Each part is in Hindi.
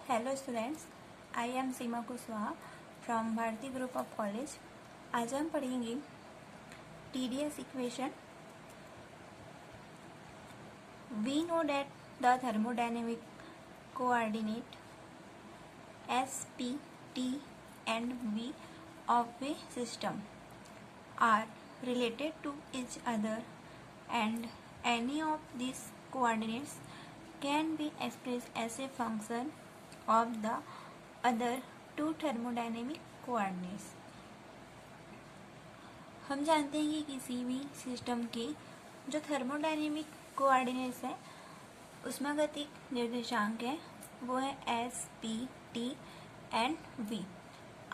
Hello students, I am Seema Kushwaha from Bharti group of college. आज हम पढ़ेंगे TDS equation. We know that the thermodynamic coordinate S, P, T and V of a system are related to each other and any of these coordinates can be expressed as a function of the other two thermodynamic coordinates। हम जानते हैं कि किसी भी सिस्टम के जो थर्मोडायनेमिक कोऑर्डिनेट्स है उसमें गतिक निर्देशांक है वो है S, P, T and V।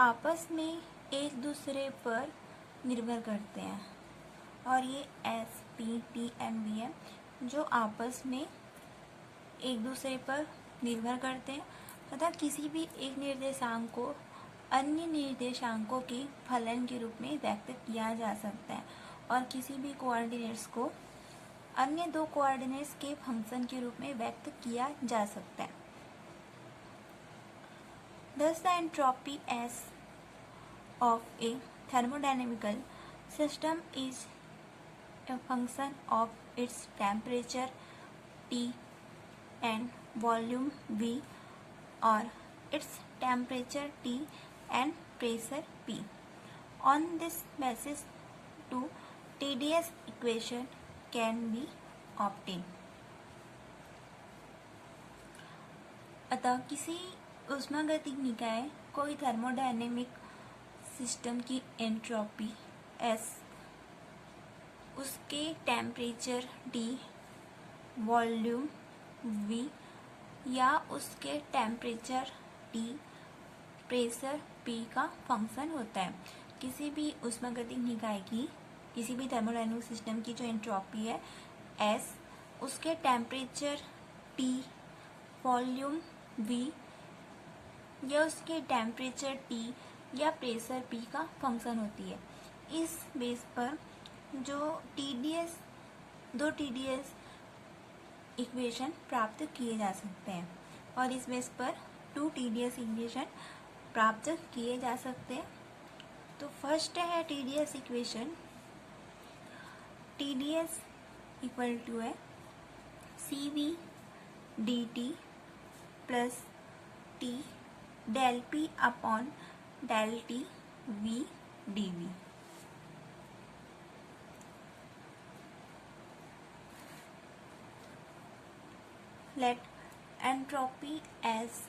आपस में एक दूसरे पर निर्भर करते हैं और ये S, P, T and V है जो आपस में एक दूसरे पर निर्भर करते हैं तथा किसी भी एक निर्देशांक को अन्य निर्देशांकों के फलन के रूप में व्यक्त किया जा सकता है और किसी भी कोऑर्डिनेट्स को अन्य दो कोऑर्डिनेट्स के फंक्शन के रूप में व्यक्त किया जा सकता है। Thus the entropy S of a thermodynamical system is a function of its temperature T and volume V or its temperature T and pressure P. On this basis, two TDS equation can be obtained. अतः किसी ऊष्मागतिक निकाय कोई थर्मोडायनेमिक सिस्टम की एंट्रोपी S, उसके टेम्परेचर T, वॉल्यूम V या उसके टेम्परेचर T, प्रेशर P का फंक्शन होता है। किसी भी ऊष्मागतिक निकाय की किसी भी थर्मोडायनेमिक सिस्टम की जो एंट्रोपी है S, उसके टेम्परेचर T, वॉल्यूम V या उसके टेम्परेचर T या प्रेशर P का फंक्शन होती है। इस बेस पर जो दो TDS इक्वेशन प्राप्त किए जा सकते हैं और इस बेस पर 2 TDS इक्वेशन प्राप्त किए जा सकते हैं। तो फर्स्ट है TDS equation. TDS equal to है CV dt plus T del P upon del T V dV। Let entropy S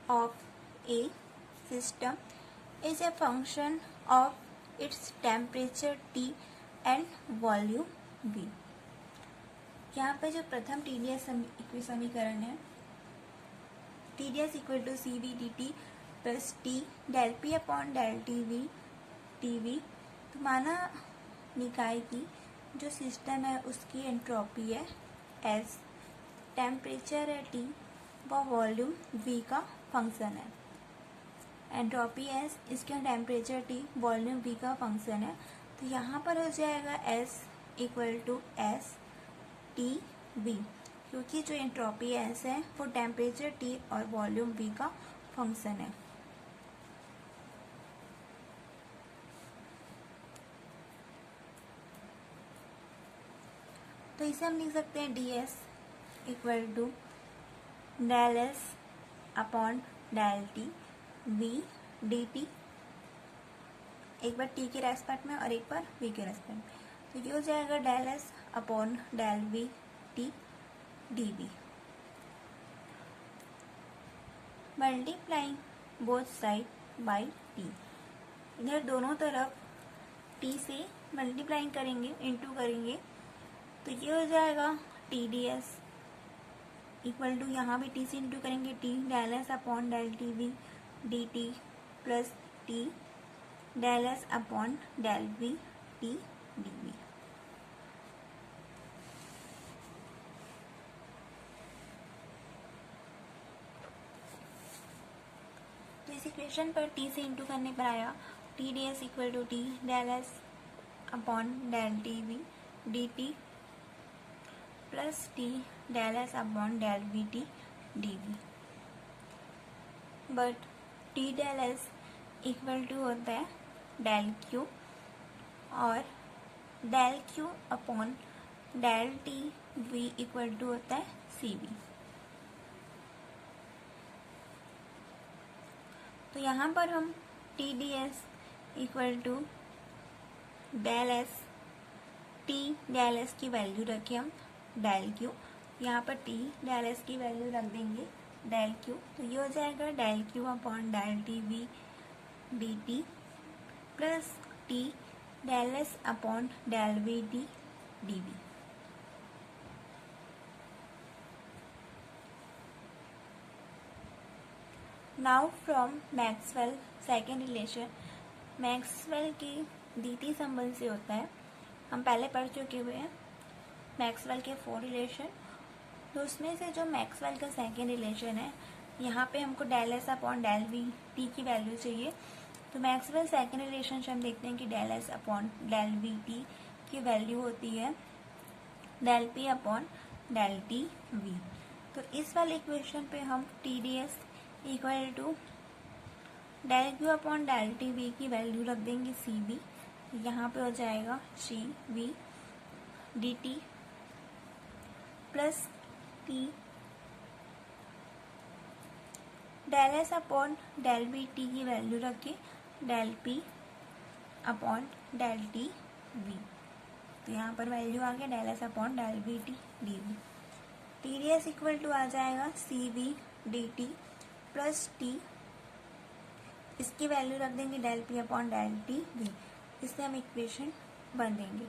of a system is a function of its temperature T and volume V। यहाँ पे जो प्रथम TDS समीकरण है TDS equal to CV dt plus T del P upon del TV। तो माना निकाय की जो सिस्टम है उसकी एंट्रोपी है S, टेम्परेचर है T व वॉल्यूम V का फंक्शन है। एंट्रोपी S, इसका टेम्परेचर T, वॉल्यूम V का फंक्शन है। तो यहाँ पर हो जाएगा S equal to S T V, क्योंकि जो एंट्रोपी S है वो टेम्परेचर T और वॉल्यूम V का फंक्शन है। तो इसे हम लिख सकते हैं DS equal to del S upon del T V dt, एक बार T के रेस्पेक्ट में और एक बार V के रेस्पेक्ट में। तो ये हो जाएगा del S upon del V T dV। Multiplying both side by T, इधर दोनों तरफ T से मल्टीप्लाइंग करेंगे, इंटू करेंगे, तो ये हो जाएगा TDS इक्वल टू यहाँ भी T से इंटू करेंगे T del S upon del TV dt plus T del S upon del V T dV। तो इस इक्वेशन पर T से इंटू करने पर आया TDS equal to T del S upon del TV dt plus T del S upon del V T dV। But T del S equal to होता है डेल क्यू, और del Q upon del T V equal to होता है सी वी। तो यहाँ पर हम T D S equal to del S, T del S की वैल्यू रखें हम डेल क्यू, यहाँ पर टी डेल एस की वैल्यू रख देंगे डेल क्यू, तो ये हो जाएगा del Q upon del T V D T plus T del S upon del V D D V. Now from Maxwell second relation, Maxwell की द्वितीय संबंध से होता है, हम पहले पढ़ चुके हुए हैं मैक्सवेल के 4 रिलेशन। तो उसमें से जो मैक्सवेल का सेकेंड रिलेशन है, यहाँ पे हमको del S upon del V T की वैल्यू चाहिए। तो मैक्सवेल सेकेंड रिलेशन से हम देखते हैं कि del S upon del V T की वैल्यू होती है del P upon del T V. तो इस वाले इक्वेशन पे हम T D S equal to del Q upon del T V की वैल्यू रख देंगे सी वी, यहाँ पे हो जाएगा C V D T plus T del S upon del V T की वैल्यू रखें del P upon del T V. तो यहाँ पर वैल्यू आ गया del S upon del V T D V. T D S equal to आ जाएगा C V D T plus T, इसकी वैल्यू रख देंगे del P upon del T V, इससे हम इक्वेशन बन देंगे।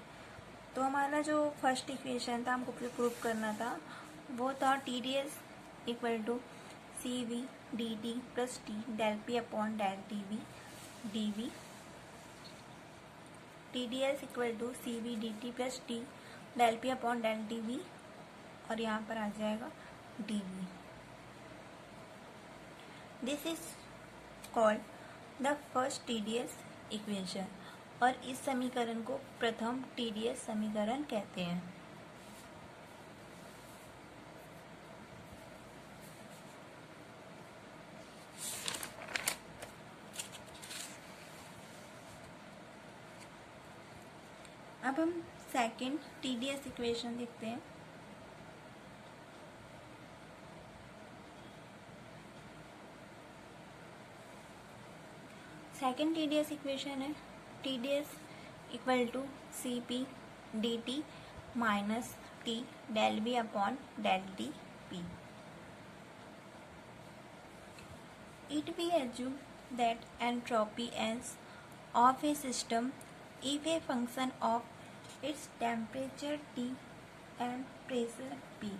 तो हमारा जो फर्स्ट इक्वेशन था हमको प्रूव करना था वो था T D S equal to C V D T plus T del P upon del T V D V. T D S equal to C V D T plus T del P upon del T V, और यहाँ पर आ जाएगा D V. This is called the first T D S equation, और इस समीकरण को प्रथम टी डी एस समीकरण कहते हैं। अब हम second T D S equation देखते हैं। Second T D S equation है T D S equal to C P D T minus T del V upon del T P. It we assume that entropy S of a system is a function of its temperature T and pressure P।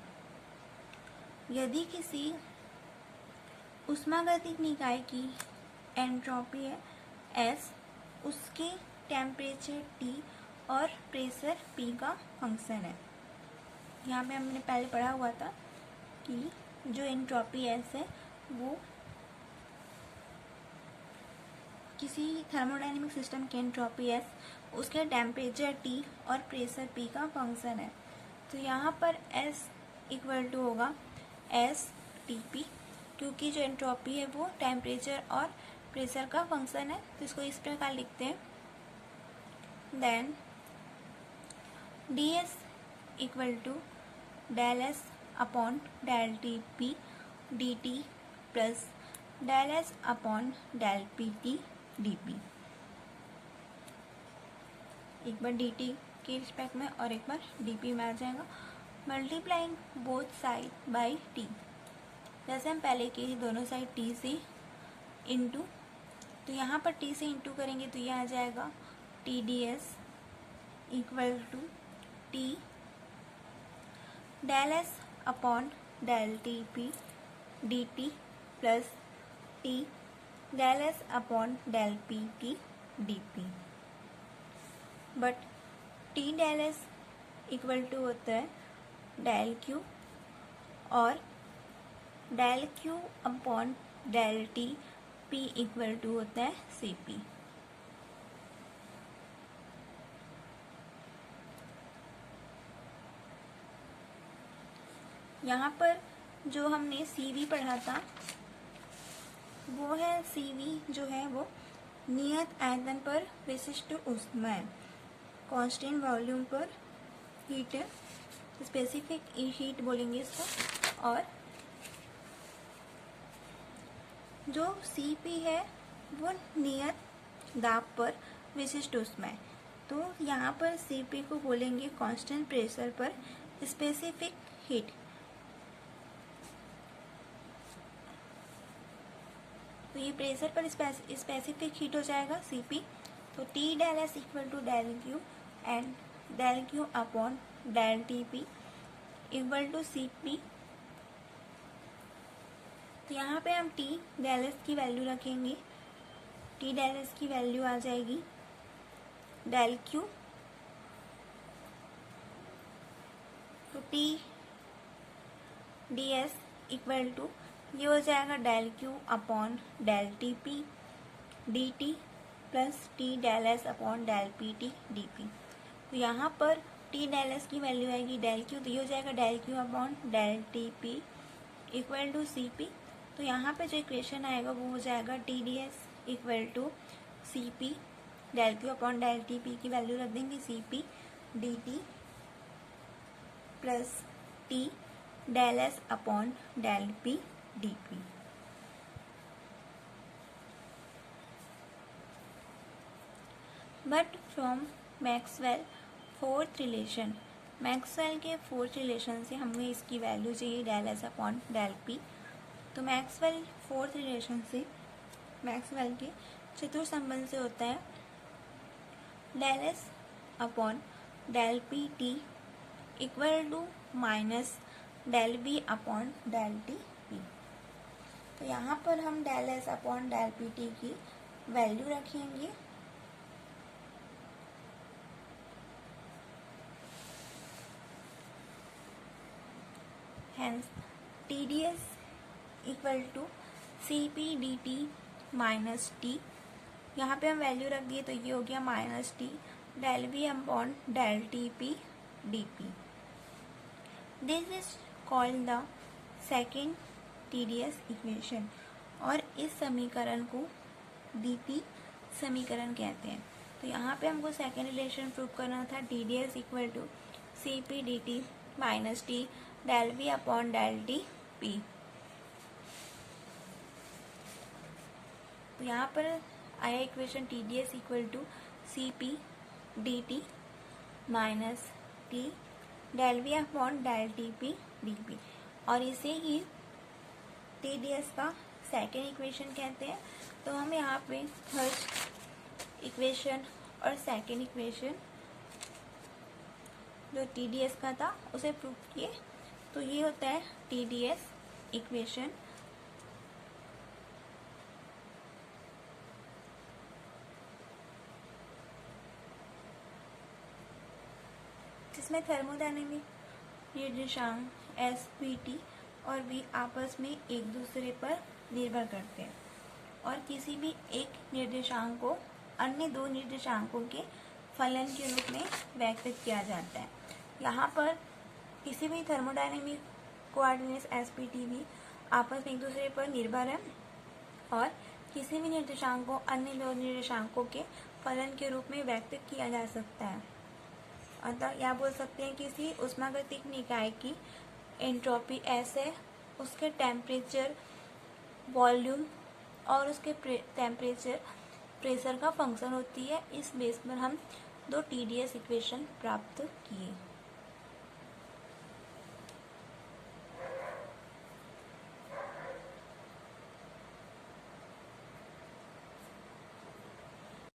यदि किसी ऊष्मागतिक निकाय की एंट्रोपी है S, उसके टेम्परेचर T और प्रेशर P का फंक्शन है। यहाँ पे हमने पहले पढ़ा हुआ था कि जो एंट्रोपी S है वो किसी थर्मोडायनेमिक सिस्टम की एंट्रोपी S उसके टेम्परेचर T और प्रेशर P का फंक्शन है। तो यहाँ पर S इक्वल टू होगा S TP, क्योंकि जो एंट्रोपी है वो टेम्परेचर और प्रेशर का फंक्शन है। तो इसको इस प्रकार लिखते हैं, then ds equal to del S upon del T P D T plus del S upon del P T D P. एक बार डी टी के रिस्पेक्ट में और एक बार डी पी में आ जाएगा, multiplying both side by T. जैसे हम पहले किए दोनों साइड टी से इंटू, तो यहाँ पर टी से इंटू करेंगे तो ये आ जाएगा T D S equal to T del S upon del T P D T plus T del S upon del P T D P. But T del S equal to होता है डेल क्यू, और del Q upon del T P equal to होता है सी पी। यहाँ पर जो हमने सी वी पढ़ा था वो है CV जो है वो नियत आयतन पर विशिष्ट ऊष्मा है, कांस्टेंट वॉल्यूम पर हीट है, स्पेसिफिक हीट बोलेंगे इसको। और जो CP है वो नियत दाब पर विशिष्ट ऊष्मा है, तो यहाँ पर CP को बोलेंगे कांस्टेंट प्रेशर पर स्पेसिफिक हीट। तो ये प्रेशर पर स्पेसिफिक हीट हो जाएगा CP। तो T del S equal to del Q and del Q upon del TP equal to CP। तो यहाँ पे हम T डेल S की वैल्यू रखेंगे, T डेल S की वैल्यू आ जाएगी डेल Q, तो T d S equal to ये हो जाएगा del Q upon del TP dt plus T del S upon del PT dP। तो यहाँ पर T डेल S की वैल्यू आएगी डेल Q, तो ये हो जाएगा del Q upon del TP equal to CP। तो यहाँ पे जो इक्वेशन आएगा वो हो जाएगा T d S equal to CP del Q upon del TP की वैल्यू रख देंगे CP dt plus T del S upon del P dP। But from Maxwell fourth relation, Maxwell के फोर्थ रिलेशन से हमें इसकी वैल्यू चाहिए del S upon del P। तो मैक्सवेल फोर्थ रिलेशन से, मैक्सवेल के चतुर्थ संबंध से होता है del S upon del PT equal to minus del B upon del TP। तो यहाँ पर हम del S upon del PT की वैल्यू रखेंगे hence TdS equal to CP dt minus T। यहाँ पे हम वैल्यू रख दिए तो ये हो गया minus T del B upon del TP dP। This is called the second TdS equation, और इस समीकरण को dP समीकरण कहते हैं। तो यहाँ पे हमको सेकेंड रिलेशन प्रूव करना था TdS equal to CP dt minus T del B upon del TP। तो यहाँ पर आया equation TdS equal to CP dt minus T del B upon del TP dP, और इसे ही TdS का सेकेंड इक्वेशन कहते हैं। तो हम यहाँ पे फर्स्ट इक्वेशन और सेकेंड इक्वेशन जो TdS का था उसे प्रूव किए। तो ये होता है TdS इक्वेशन, जिसमें थर्मोडायनेमिक निर्देशांक SPT और V आपस में एक दूसरे पर निर्भर करते हैं, और किसी भी एक निर्देशांक को अन्य दो निर्देशांकों के फलन के रूप में व्यक्त किया जाता है। यहाँ पर किसी भी थर्मोडायनेमिक कोऑर्डिनेट्स SPT भी आपस में एक दूसरे पर निर्भर है, और किसी भी निर्देशांक को अन्य दो निर्देशांकों के फलन के रूप में व्यक्त किया जा सकता है। अतः यह बोल सकते हैं किसी ऊष्मागतिक निकाय की एंट्रोपी S है, उसके टेम्परेचर, वॉल्यूम और उसके टेम्परेचर, प्रेशर का फंक्शन होती है। इस बेस पर हम दो TdS इक्वेशन प्राप्त किए।